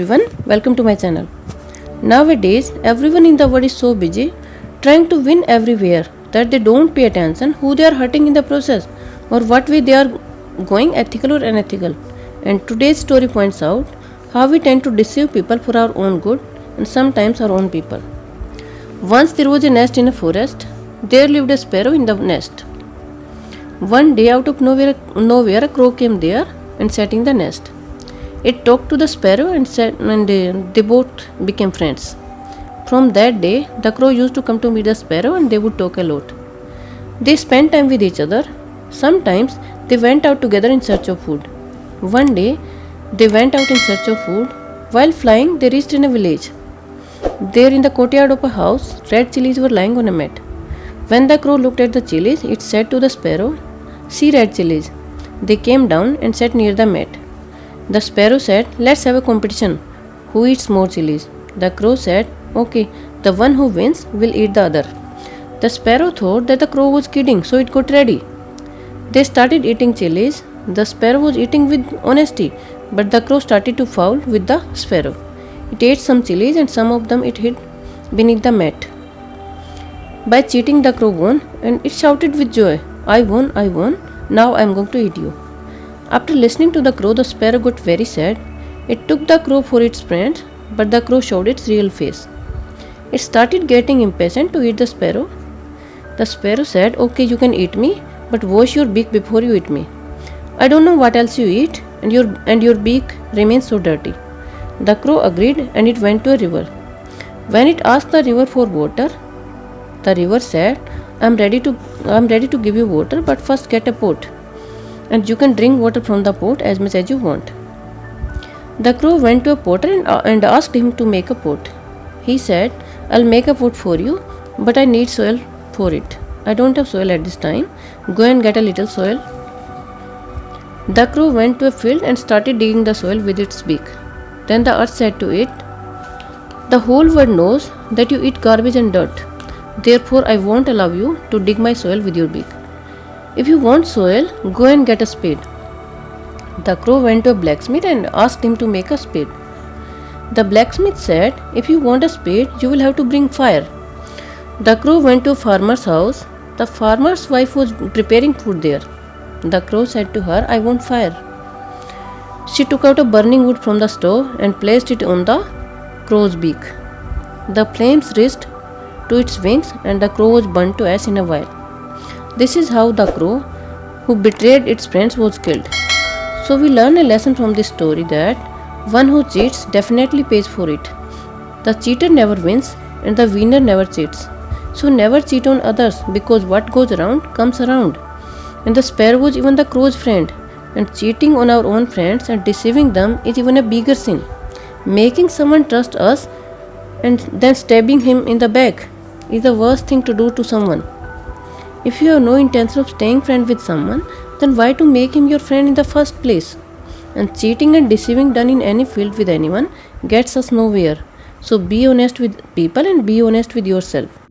Everyone, welcome to my channel. Nowadays, everyone in the world is so busy trying to win everywhere that they don't pay attention who they are hurting in the process or what way they are going, ethical or unethical. And today's story points out how we tend to deceive people for our own good and sometimes our own people. Once there was a nest in a forest. There lived a sparrow in the nest. One day, out of nowhere, a crow came there and sat in the nest. It talked to the sparrow and they both became friends. From that day, the crow used to come to meet the sparrow and they would talk a lot. They spent time with each other. Sometimes they went out together in search of food. One day, they went out in search of food. While flying, they reached in a village. There, in the courtyard of a house, red chilies were lying on a mat. When the crow looked at the chilies, it said to the sparrow, "See red chilies." They came down and sat near the mat. The sparrow said, "Let's have a competition. Who eats more chilies?" The crow said, "Okay, the one who wins will eat the other." The sparrow thought that the crow was kidding, so it got ready. They started eating chilies. The sparrow was eating with honesty, but the crow started to foul with the sparrow. It ate some chilies and some of them it hid beneath the mat. By cheating, the crow won, and it shouted with joy, I won, now I am going to eat you." After listening to the crow, the sparrow got very sad. It took the crow for its friend, but the crow showed its real face. It started getting impatient to eat the sparrow. The sparrow said, "Okay, you can eat me, but wash your beak before you eat me. I don't know what else you eat, and your beak remains so dirty." The crow agreed, and it went to a river. When it asked the river for water, the river said, I'm ready to give you water, but first get a pot, and you can drink water from the pot as much as you want." The crow went to a potter and asked him to make a pot. He said, "I'll make a pot for you, but I need soil for it. I don't have soil at this time. Go and get a little soil." The crow went to a field and started digging the soil with its beak. Then the earth said to it, "The whole world knows that you eat garbage and dirt. Therefore, I won't allow you to dig my soil with your beak. If you want soil, go and get a spade." The crow went to a blacksmith and asked him to make a spade. The blacksmith said, "If you want a spade, you will have to bring fire." The crow went to a farmer's house. The farmer's wife was preparing food there. The crow said to her, "I want fire." She took out a burning wood from the stove and placed it on the crow's beak. The flames reached to its wings, and the crow was burnt to ash in a while. This is how the crow who betrayed its friends was killed. So we learn a lesson from this story that one who cheats definitely pays for it. The cheater never wins and the winner never cheats. So never cheat on others, because what goes around comes around. And the sparrow was even the crow's friend, and cheating on our own friends and deceiving them is even a bigger sin. Making someone trust us and then stabbing him in the back is the worst thing to do to someone. If you have no intention of staying friend with someone, then why to make him your friend in the first place? And cheating and deceiving done in any field with anyone gets us nowhere. So be honest with people and be honest with yourself.